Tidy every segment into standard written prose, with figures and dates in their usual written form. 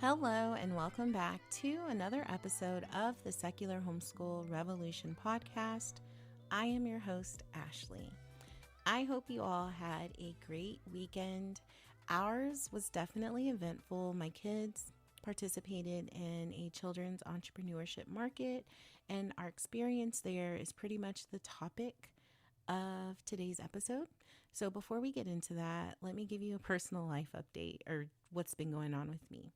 Hello, and welcome back to another episode of the Secular Homeschool Revolution Podcast. I am your host, Ashley. I hope you all had a great weekend. Ours was definitely eventful. My kids participated in a children's entrepreneurship market, and our experience there is pretty much the topic of today's episode. So before we get into that, let me give you a personal life update or what's been going on with me.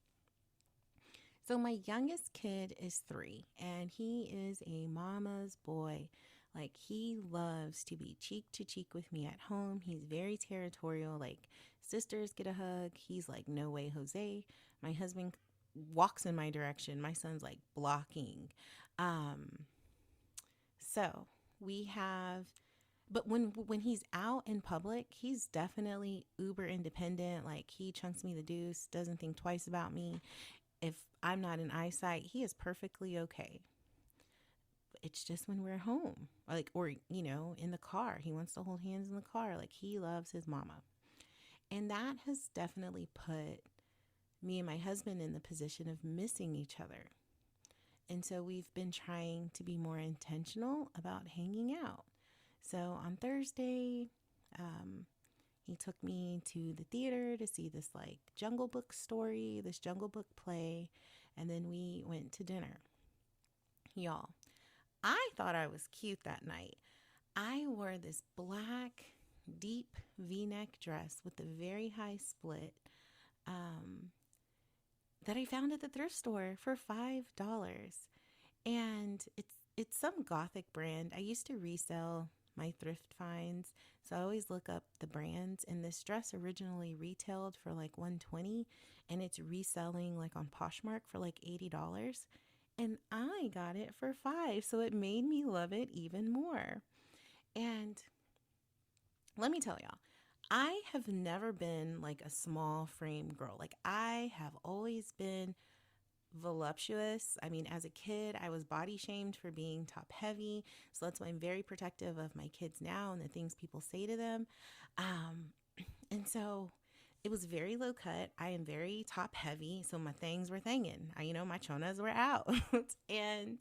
So my youngest kid is 3, and he is a mama's boy. Like, he loves to be cheek to cheek with me at home. He's very territorial. Like, sisters get a hug. He's like, no way, Jose. My husband walks in my direction. My son's like blocking. So we have, but when he's out in public, he's definitely uber independent. Like, he chunks me the deuce, doesn't think twice about me. If I'm not in eyesight, he is perfectly okay. It's just when we're home, or in the car, he wants to hold hands in the car. Like, he loves his mama. And that has definitely put me and my husband in the position of missing each other. And so we've been trying to be more intentional about hanging out. So on Thursday, he took me to the theater to see this Jungle Book story, this Jungle Book play, and then we went to dinner. Y'all, I thought I was cute that night. I wore this black, deep V-neck dress with a very high split that I found at the thrift store for $5. And it's some gothic brand. I used to resell my thrift finds, so I always look up the brands, and this dress originally retailed for $120, and it's reselling on Poshmark for $80, and I got it for $5, so it made me love it even more. And let me tell y'all, I have never been a small frame girl. I have always been voluptuous. I mean, as a kid, I was body shamed for being top heavy. So that's why I'm very protective of my kids now and the things people say to them. And so it was very low cut. I am very top heavy. So my things were thangin'. My chonas were out and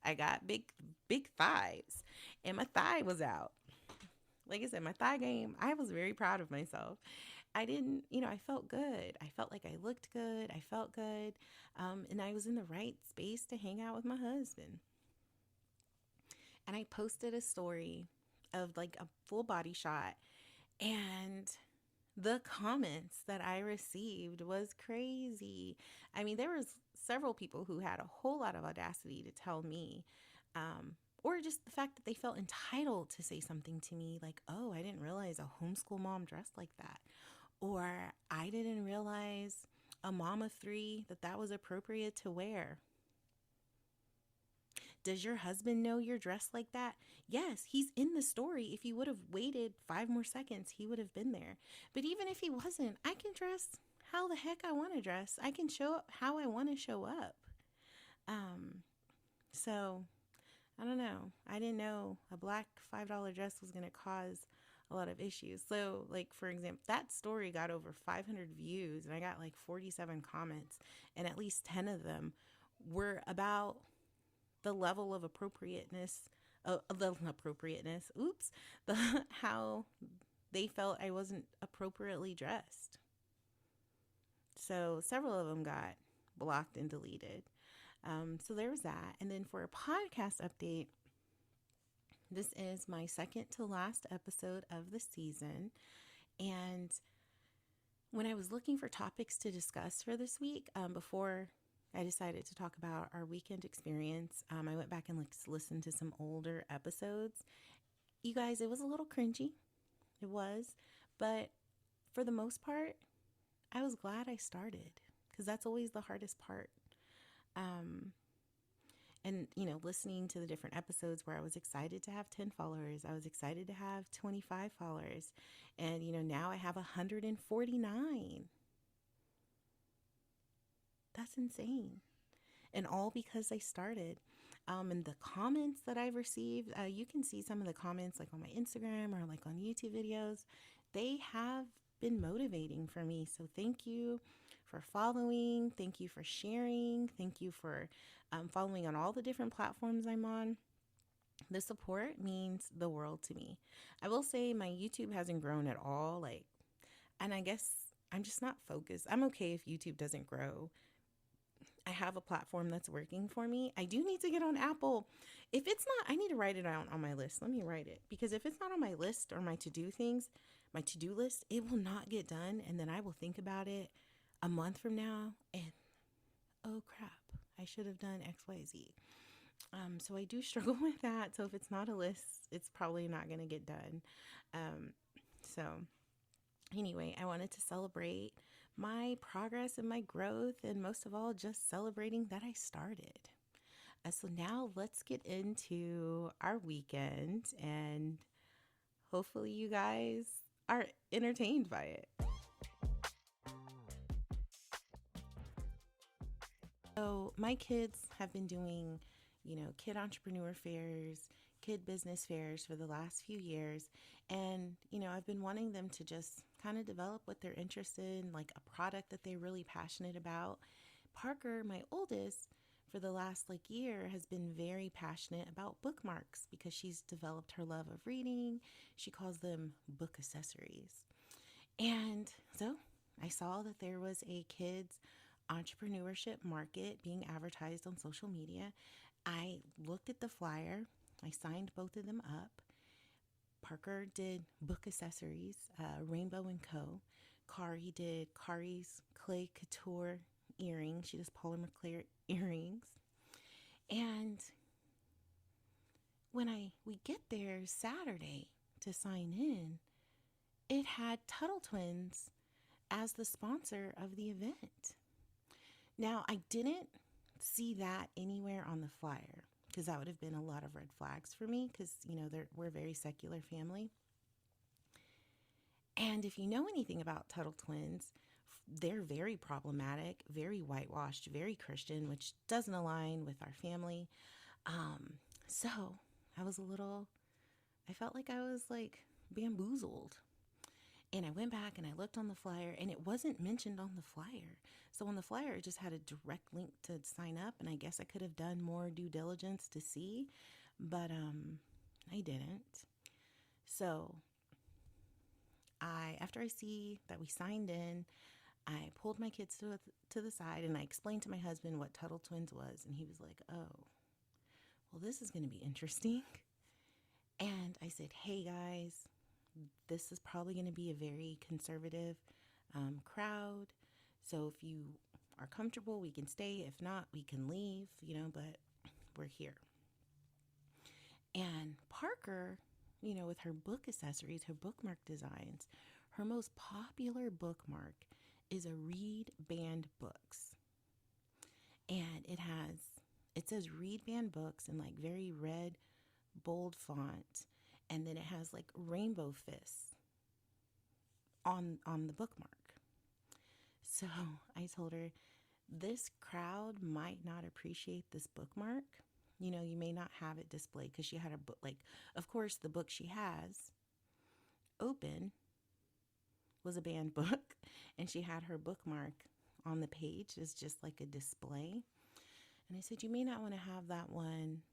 I got big thighs and my thigh was out. Like I said, my thigh game, I was very proud of myself. I didn't, I felt good. I felt like I looked good. I felt good. And I was in the right space to hang out with my husband. And I posted a story of a full body shot. And the comments that I received was crazy. I mean, there was several people who had a whole lot of audacity to tell me, or just the fact that they felt entitled to say something to me oh, I didn't realize a homeschool mom dressed like that. Or I didn't realize a mom of 3 that was appropriate to wear. Does your husband know you're dressed like that? Yes, he's in the story. If you would have waited 5 more seconds, he would have been there. But even if he wasn't, I can dress how the heck I want to dress. I can show up how I want to show up. So I don't know. I didn't know a black $5 dress was going to cause a lot of issues. So for example, that story got over 500 views and I got 47 comments, and at least 10 of them were about the level of how they felt I wasn't appropriately dressed. So several of them got blocked and deleted. So there was that. And then for a podcast update, this is my second to last episode of the season. And when I was looking for topics to discuss for this week, before I decided to talk about our weekend experience, I went back and listened to some older episodes. You guys, it was a little cringy. It was. But for the most part, I was glad I started, because that's always the hardest part. And, listening to the different episodes where I was excited to have 10 followers, I was excited to have 25 followers, and, now I have 149. That's insane. And all because I started. And the comments that I've received, you can see some of the comments on my Instagram or on YouTube videos. They have been motivating for me. So thank you for following. Thank you for sharing. Thank you for following on all the different platforms I'm on. The support means the world to me. I will say my YouTube hasn't grown at all. And I guess I'm just not focused. I'm okay if YouTube doesn't grow. I have a platform that's working for me. I do need to get on Apple. If it's not, I need to write it out on my list. Let me write it. Because if it's not on my list or my to-do list, it will not get done. And then I will think about it a month from now and, oh crap, I should have done X, Y, Z. So I do struggle with that. So if it's not a list, it's probably not going to get done. So anyway, I wanted to celebrate my progress and my growth, and most of all, just celebrating that I started. So now let's get into our weekend, and hopefully you guys are entertained by it. So my kids have been doing, kid entrepreneur fairs, kid business fairs for the last few years. And, I've been wanting them to just kind of develop what they're interested in, like a product that they're really passionate about. Parker, my oldest, for the last year has been very passionate about bookmarks because she's developed her love of reading. She calls them book accessories. And so I saw that there was a kids entrepreneurship market being advertised on social media. I looked at the flyer. I signed both of them up. Parker did book accessories, Rainbow & Co. Kari did Kari's Clay Couture earrings. She does polymer clear earrings. And when we get there Saturday to sign in, it had Tuttle Twins as the sponsor of the event. Now, I didn't see that anywhere on the flyer because that would have been a lot of red flags for me because, we're a very secular family. And if you know anything about Tuttle Twins, they're very problematic, very whitewashed, very Christian, which doesn't align with our family. So I felt like I was bamboozled. And I went back and I looked on the flyer and it wasn't mentioned on the flyer. So on the flyer, it just had a direct link to sign up. And I guess I could have done more due diligence to see, but I didn't. So after I see that we signed in, I pulled my kids to the side and I explained to my husband what Tuttle Twins was. And he was like, oh, well, this is going to be interesting. And I said, hey guys, this is probably going to be a very conservative crowd. So if you are comfortable, we can stay. If not, we can leave, but we're here. And Parker, with her book accessories, her bookmark designs, her most popular bookmark is a Read Band Books. And it says Read Band Books in very red, bold font. And then it has rainbow fists on the bookmark. So I told her, this crowd might not appreciate this bookmark. You may not have it displayed because she had a book, of course, the book she has open was a banned book, and she had her bookmark on the page as just a display. And I said, you may not want to have that one,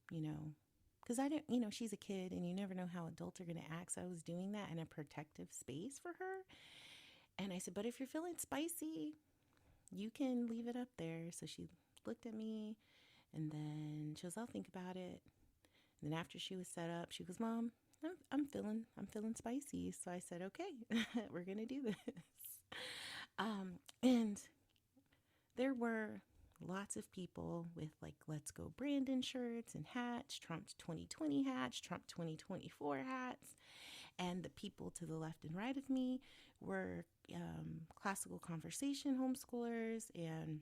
because I didn't, she's a kid and you never know how adults are going to act. So I was doing that in a protective space for her. And I said, but if you're feeling spicy, you can leave it up there. So she looked at me and then she goes, I'll think about it. And then after she was set up, she goes, Mom, I'm feeling spicy. So I said, okay, we're going to do this. And there were lots of people with Let's Go Brandon shirts and hats, Trump 2020 hats, Trump 2024 hats. And the people to the left and right of me were classical conversation homeschoolers and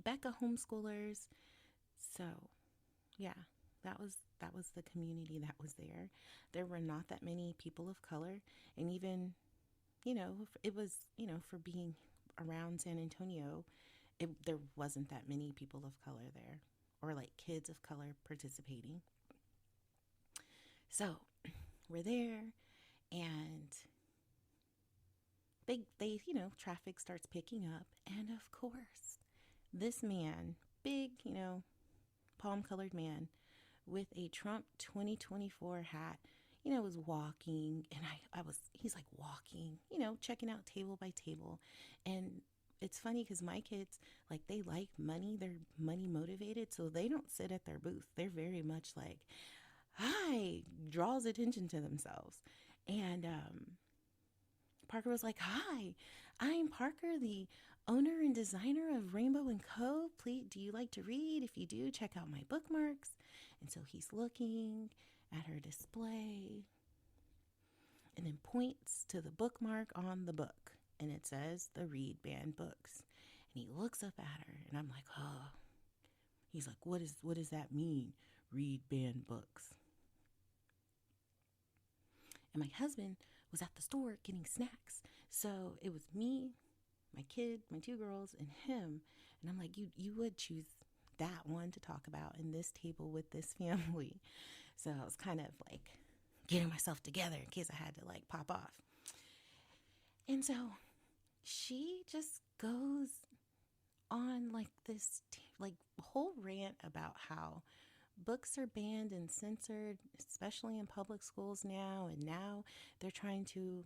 Becca homeschoolers. So yeah, that was the community that was there. There were not that many people of color. And even, it was, for being around San Antonio, there wasn't that many people of color there or kids of color participating. So we're there and traffic starts picking up. And of course, this man, big, palm colored man with a Trump 2024 hat, was walking. And he's like walking, checking out table by table. And it's funny because my kids, like, they like money. They're money motivated. So they don't sit at their booth. They're very much like, hi, draws attention to themselves. And Parker was like, hi, I'm Parker, the owner and designer of Rainbow & Co. Please, do you like to read? If you do, check out my bookmarks. And so he's looking at her display and then points to the bookmark on the book. And it says the Read Band Books. And he looks up at her and I'm like, oh. He's like, what does that mean? Read Band Books. And my husband was at the store getting snacks. So it was me, my kid, my 2 girls, and him. And I'm like, you would choose that one to talk about in this table with this family. So I was kind of like getting myself together in case I had to like pop off. And so she just goes on like this whole rant about how books are banned and censored, especially in public schools now. And now they're trying to,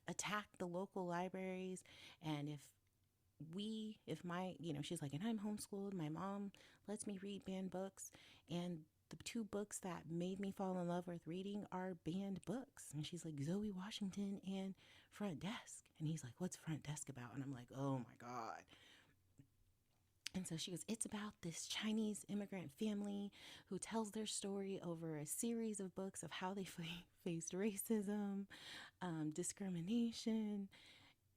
attack the local libraries. And she's like, and I'm homeschooled. My mom lets me read banned books. And the 2 books that made me fall in love with reading are banned books. And she's like, Zoe Washington and Front Desk. And he's like, what's Front Desk about? And I'm like, oh my God. And so she goes, it's about this Chinese immigrant family who tells their story over a series of books of how they faced racism, discrimination.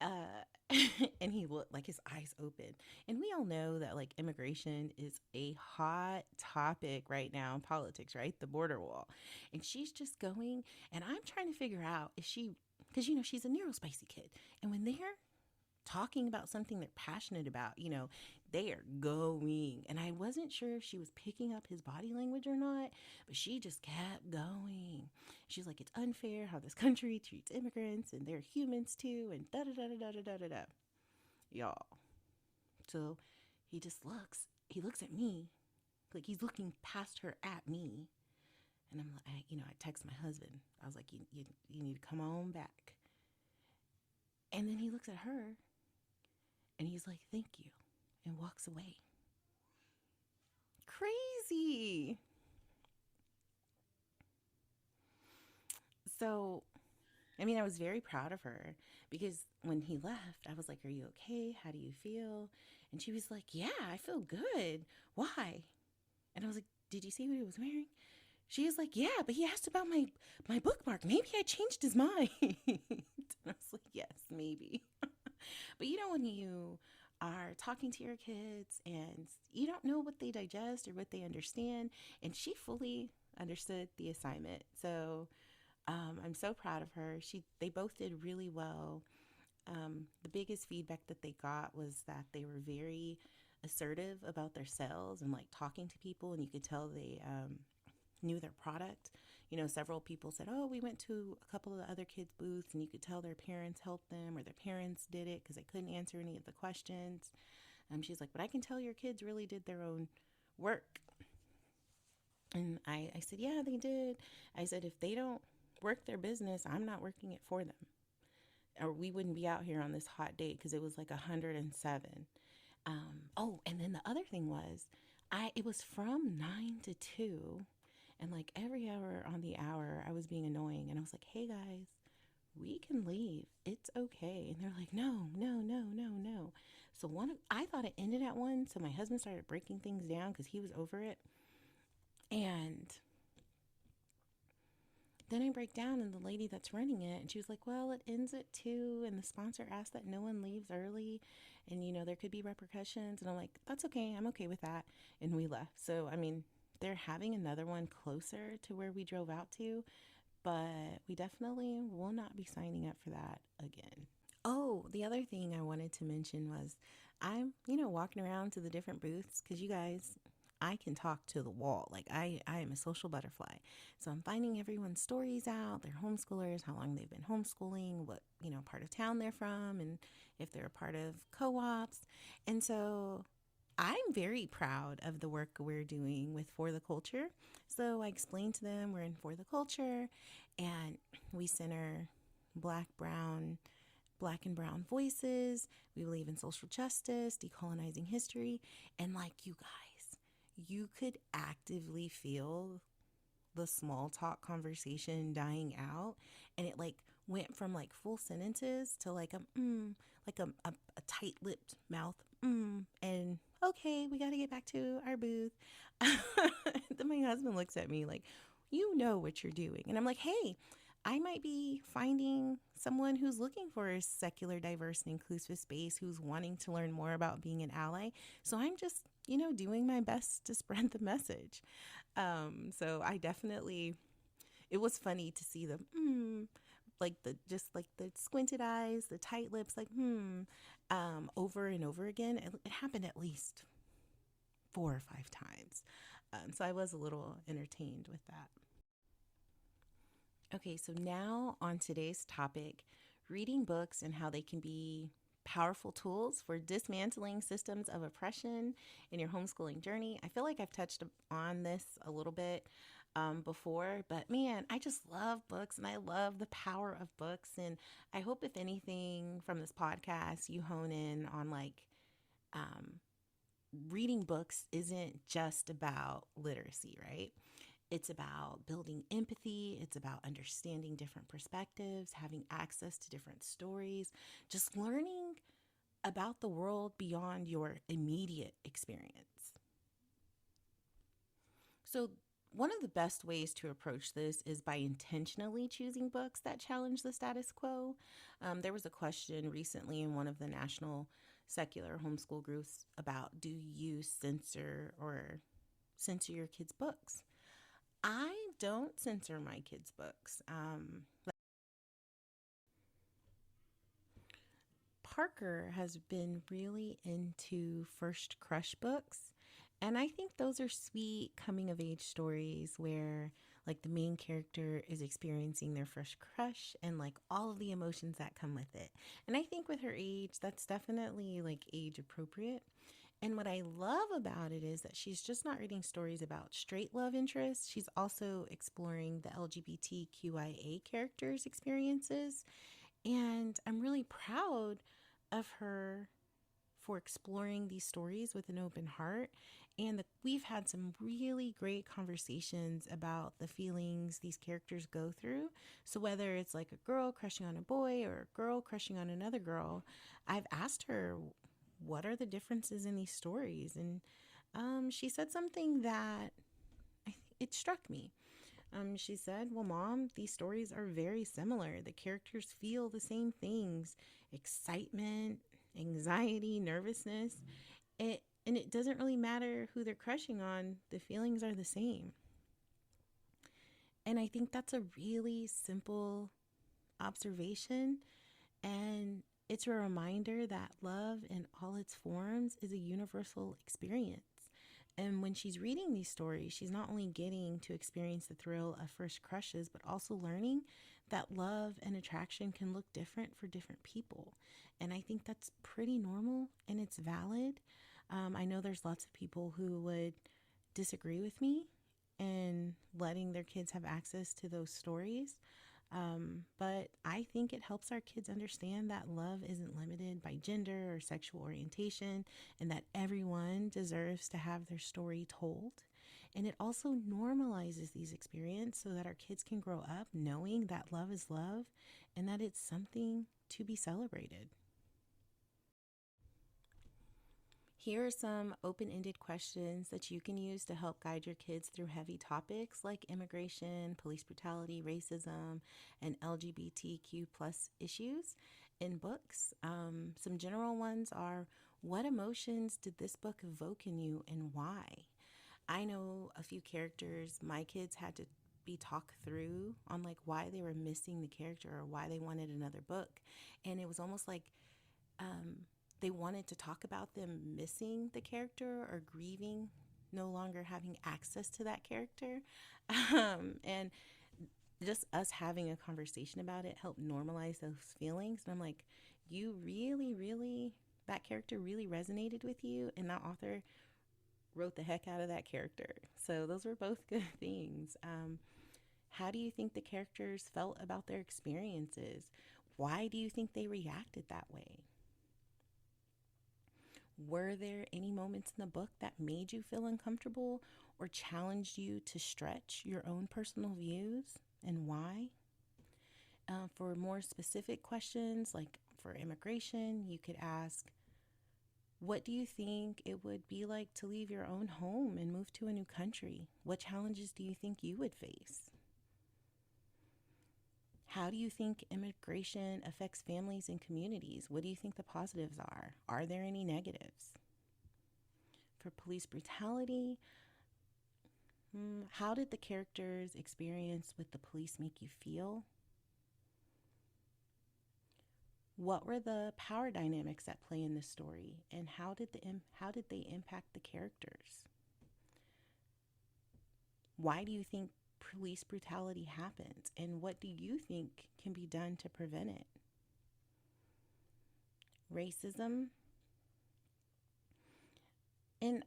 And he looked like his eyes open. And we all know that like immigration is a hot topic right now in politics, right? The border wall. And she's just going, and I'm trying to figure out if because she's a neurospicy kid. And when they're talking about something they're passionate about, they are going. And I wasn't sure if she was picking up his body language or not, but she just kept going. She's like, it's unfair how this country treats immigrants and they're humans too, and da-da-da-da-da-da-da-da. Y'all. So he looks at me, like he's looking past her at me. And I'm like, I text my husband. I was like, you need to come on back. And then he looks at her and he's like, thank you, and walks away. Crazy. So, I was very proud of her because when he left, I was like, are you okay? How do you feel? And she was like, yeah, I feel good. Why? And I was like, did you see what he was wearing? She was like, yeah, but he asked about my bookmark. Maybe I changed his mind. And I was like, yes, maybe. But when you are talking to your kids and you don't know what they digest or what they understand, and she fully understood the assignment. So I'm so proud of her. They both did really well. The biggest feedback that they got was that they were very assertive about their sales and like talking to people, and you could tell they knew their product. Several people said, oh, we went to a couple of the other kids' booths and you could tell their parents helped them or their parents did it because they couldn't answer any of the questions. She's like, but I can tell your kids really did their own work. And I said, yeah, they did. I said, if they don't work their business, I'm not working it for them. Or we wouldn't be out here on this hot date because it was like 107. And then the other thing was, it was from 9 to 2. And like every hour on the hour, I was being annoying. And I was like, hey guys, we can leave. It's okay. And they're like, no. So I thought it ended at 1. So my husband started breaking things down because he was over it. And then I break down and the lady that's running it, and she was like, well, it ends at 2. And the sponsor asked that no one leaves early. And, there could be repercussions. And I'm like, that's okay. I'm okay with that. And we left. So, they're having another one closer to where we drove out to, but we definitely will not be signing up for that again. Oh, the other thing I wanted to mention was I'm, walking around to the different booths because you guys, I can talk to the wall. Like I am a social butterfly. So I'm finding everyone's stories out, their homeschoolers, how long they've been homeschooling, what, part of town they're from, and if they're a part of co-ops. And so I'm very proud of the work we're doing with For the Culture. So I explained to them we're in For the Culture, and we center black and brown voices. We believe in social justice, decolonizing history. And like, you guys, you could actively feel the small talk conversation dying out. And it like went from like full sentences to like a tight-lipped mouth. And okay, we got to get back to our booth. Then my husband looks at me like, you know what you're doing. And I'm like, hey, I might be finding someone who's looking for a secular, diverse, and inclusive space, who's wanting to learn more about being an ally. So I'm just, doing my best to spread the message. So I definitely, it was funny to see them, like the squinted eyes, the tight lips, like, over and over again. It happened at least 4 or 5 times. So I was a little entertained with that. Okay, so now on today's topic, reading books and how they can be powerful tools for dismantling systems of oppression in your homeschooling journey. I feel like I've touched on this a little bit before, but man, I just love books and I love the power of books. And I hope, if anything from this podcast, you hone in on like reading books isn't just about literacy, right? It's about building empathy. It's about understanding different perspectives, having access to different stories, just learning about the world beyond your immediate experience. So, one of the best ways to approach this is by intentionally choosing books that challenge the status quo. There was a question recently in one of the national secular homeschool groups about, do you censor your kids' books? I don't censor my kids' books. Parker has been really into first crush books. And I think those are sweet coming of age stories where like the main character is experiencing their first crush and like all of the emotions that come with it. And I think with her age, that's definitely like age appropriate. And what I love about it is that she's just not reading stories about straight love interests. She's also exploring the LGBTQIA characters' experiences. And I'm really proud of her for exploring these stories with an open heart. And we've had some really great conversations about the feelings these characters go through. So whether it's like a girl crushing on a boy or a girl crushing on another girl, I've asked her, what are the differences in these stories? And she said something that it struck me. She said, well, Mom, these stories are very similar. The characters feel the same things: excitement, anxiety, nervousness. And it doesn't really matter who they're crushing on. The feelings are the same. And I think that's a really simple observation. And it's a reminder that love in all its forms is a universal experience. And when she's reading these stories, she's not only getting to experience the thrill of first crushes, but also learning that love and attraction can look different for different people. And I think that's pretty normal and it's valid. I know there's lots of people who would disagree with me in letting their kids have access to those stories. But I think it helps our kids understand that love isn't limited by gender or sexual orientation, and that everyone deserves to have their story told. And it also normalizes these experiences so that our kids can grow up knowing that love is love and that it's something to be celebrated. Here are some open-ended questions that you can use to help guide your kids through heavy topics like immigration, police brutality, racism, and LGBTQ plus issues in books. Some general ones are, what emotions did this book evoke in you and why? I know a few characters my kids had to be talked through on like why they were missing the character or why they wanted another book. And it was almost like they wanted to talk about them missing the character or grieving no longer having access to that character. And just us having a conversation about it helped normalize those feelings. And I'm like, you really, really, that character really resonated with you, and that author wrote the heck out of that character. So those were both good things. How do you think the characters felt about their experiences? Why do you think they reacted that way? Were there any moments in the book that made you feel uncomfortable or challenged you to stretch your own personal views, and why? For more specific questions, like for immigration, you could ask, what do you think it would be like to leave your own home and move to a new country? What challenges do you think you would face? How do you think immigration affects families and communities? What do you think the positives are? Are there any negatives? For police brutality, how did the characters' experience with the police make you feel? What were the power dynamics at play in this story, and how did they impact the characters? Why do you think police brutality happens, and what do you think can be done to prevent it? Racism. And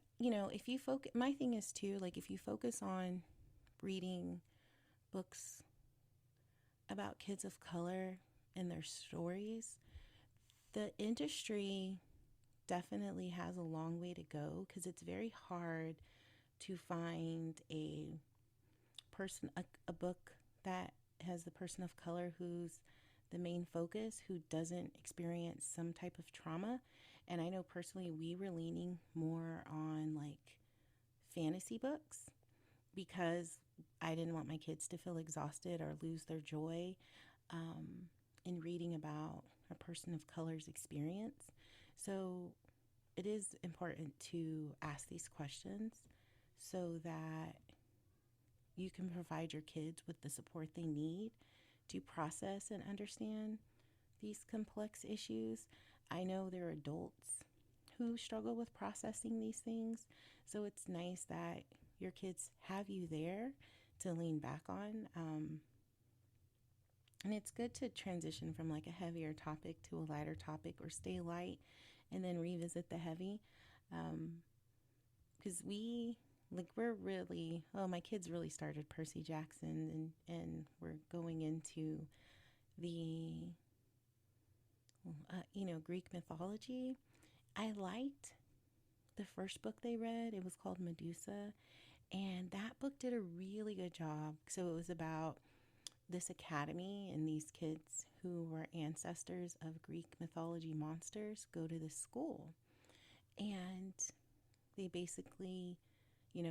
if you focus, my thing is too, like, if you focus on reading books about kids of color and their stories, the industry definitely has a long way to go, because it's very hard to find a book that has the person of color who's the main focus, who doesn't experience some type of trauma. And I know personally we were leaning more on like fantasy books, because I didn't want my kids to feel exhausted or lose their joy in reading about a person of color's experience. So it is important to ask these questions so that you can provide your kids with the support they need to process and understand these complex issues. I know there are adults who struggle with processing these things, so it's nice that your kids have you there to lean back on. And it's good to transition from like a heavier topic to a lighter topic, or stay light and then revisit the heavy. Because my kids really started Percy Jackson, and we're going into the, Greek mythology. I liked the first book they read. It was called Medusa, and that book did a really good job. So it was about this academy, and these kids who were ancestors of Greek mythology monsters go to this school, and they basically,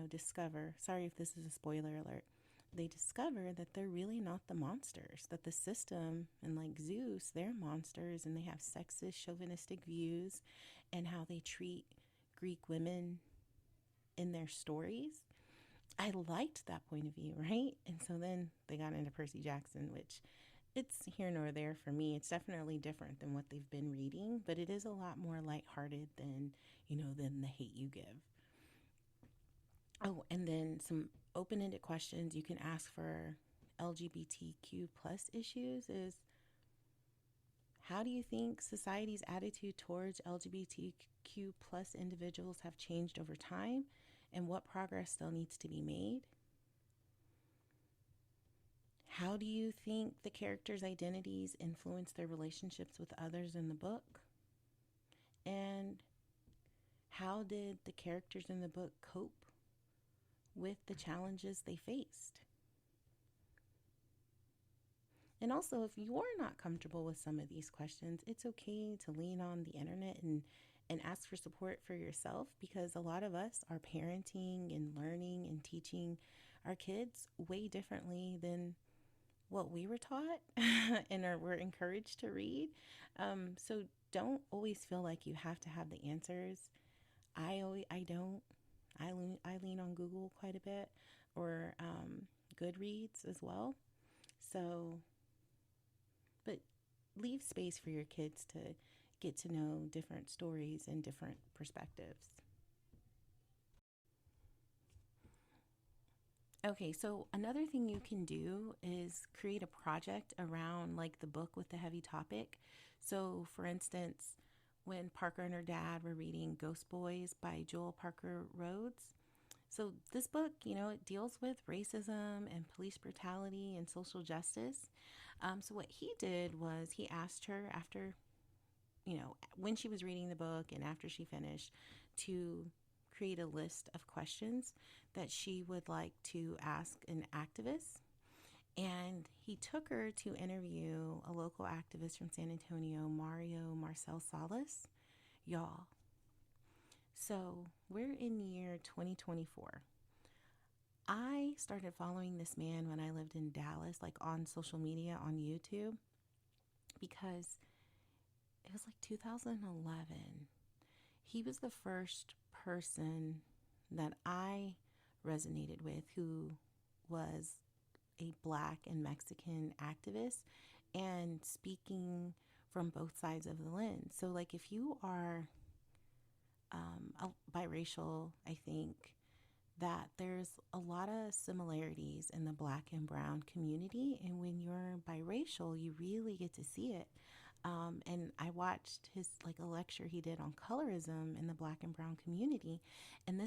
discover, sorry if this is a spoiler alert, they discover that they're really not the monsters, that the system, and like Zeus, they're monsters, and they have sexist, chauvinistic views and how they treat Greek women in their stories. I liked that point of view, right? And so then they got into Percy Jackson, which it's here nor there for me. It's definitely different than what they've been reading, but it is a lot more lighthearted than The Hate U Give. Oh, and then some open-ended questions you can ask for LGBTQ plus issues is, how do you think society's attitude towards LGBTQ plus individuals have changed over time, and what progress still needs to be made? How do you think the characters' identities influence their relationships with others in the book? And how did the characters in the book cope with the challenges they faced? And also, if you're not comfortable with some of these questions, it's okay to lean on the internet and ask for support for yourself, because a lot of us are parenting and learning and teaching our kids way differently than what we were taught and were encouraged to read. So don't always feel like you have to have the answers. I don't. I lean on Google quite a bit, or Goodreads as well. So, but leave space for your kids to get to know different stories and different perspectives. Okay, so another thing you can do is create a project around like the book with the heavy topic. So, for instance, when Parker and her dad were reading Ghost Boys by Joel Parker Rhodes. So, this book, it deals with racism and police brutality and social justice. So, what he did was he asked her after, when she was reading the book and after she finished, to create a list of questions that she would like to ask an activist. And he took her to interview a local activist from San Antonio, Mario Marcel Salas. Y'all, so we're in year 2024. I started following this man when I lived in Dallas, like on social media, on YouTube, because it was like 2011. He was the first person that I resonated with who was a Black and Mexican activist and speaking from both sides of the lens. So, like, if you are biracial, I think that there's a lot of similarities in the Black and brown community. And when you're biracial, you really get to see it. And I watched his like a lecture he did on colorism in the Black and brown community, and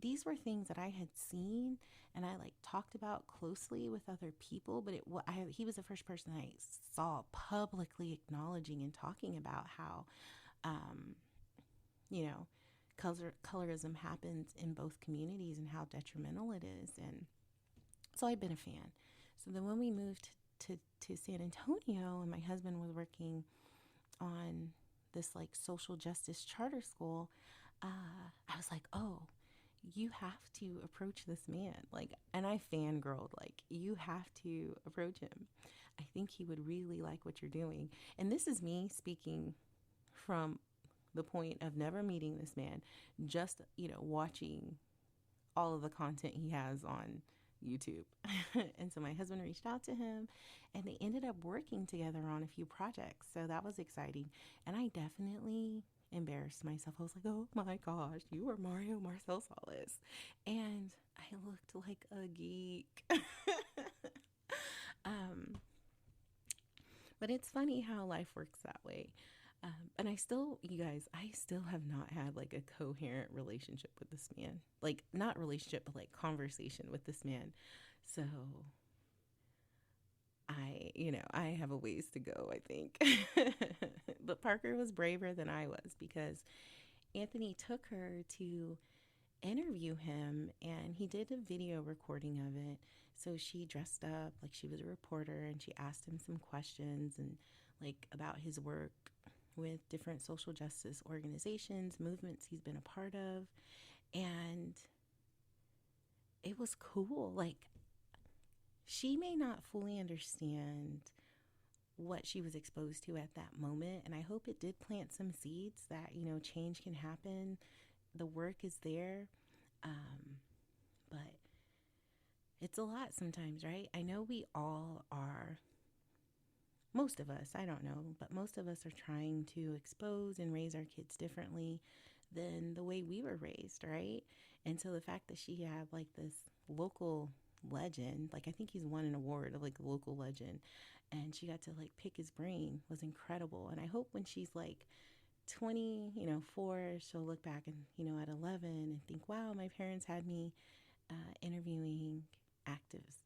these were things that I had seen and I like talked about closely with other people. But he was the first person I saw publicly acknowledging and talking about how, um, you know, colorism happens in both communities and how detrimental it is. And so I'd been a fan. So then when we moved to San Antonio and my husband was working on this like social justice charter school, I was like, oh, you have to approach this man. Like, and I fangirled, like, you have to approach him. I think he would really like what you're doing. And this is me speaking from the point of never meeting this man, just, watching all of the content he has on YouTube. And so my husband reached out to him and they ended up working together on a few projects. So that was exciting. And I definitely embarrassed myself. I was like, oh my gosh, you are Mario Marcel Salas. And I looked like a geek. um, but it's funny how life works that way. And you guys, I still have not had like a coherent relationship with this man. Like, not relationship, but like conversation with this man. So I have a ways to go, I think. But Parker was braver than I was because Anthony took her to interview him and he did a video recording of it. So she dressed up like she was a reporter and she asked him some questions and like about his work with different social justice organizations, movements he's been a part of. And it was cool. Like, she may not fully understand what she was exposed to at that moment. And I hope it did plant some seeds that, change can happen. The work is there. But it's a lot sometimes, right? I know we all are. Most of us, I don't know, but most of us are trying to expose and raise our kids differently than the way we were raised, right? And so the fact that she had like this local legend, like I think he's won an award of like local legend, and she got to like pick his brain was incredible. And I hope when she's like 20, 4, she'll look back and, at 11 and think, wow, my parents had me interviewing activists.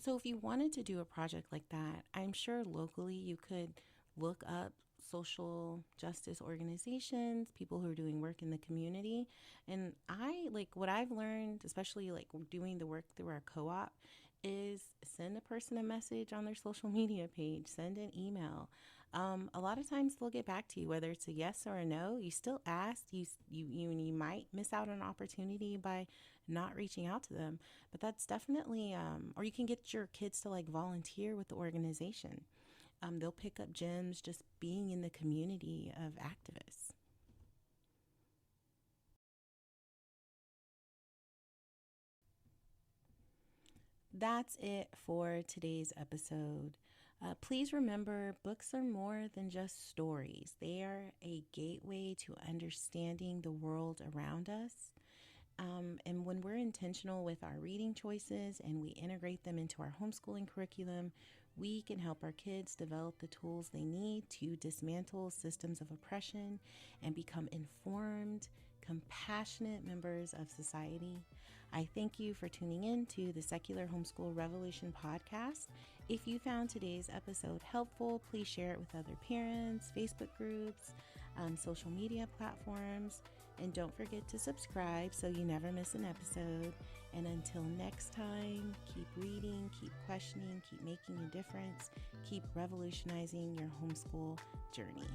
So if you wanted to do a project like that, I'm sure locally you could look up social justice organizations, people who are doing work in the community. And I like what I've learned, especially like doing the work through our co-op, is send a person a message on their social media page, send an email. A lot of times they'll get back to you, whether it's a yes or a no. You still ask. You might miss out on an opportunity by not reaching out to them, but that's definitely. Or you can get your kids to like volunteer with the organization. They'll pick up gems just being in the community of activists. That's it for today's episode. Please remember, books are more than just stories. They are a gateway to understanding the world around us. And when we're intentional with our reading choices and we integrate them into our homeschooling curriculum, we can help our kids develop the tools they need to dismantle systems of oppression and become informed, compassionate members of society. I thank you for tuning in to the Secular Homeschool Revolution Podcast. If you found today's episode helpful, please share it with other parents, Facebook groups, social media platforms, and don't forget to subscribe so you never miss an episode. And until next time, keep reading, keep questioning, keep making a difference, keep revolutionizing your homeschool journey.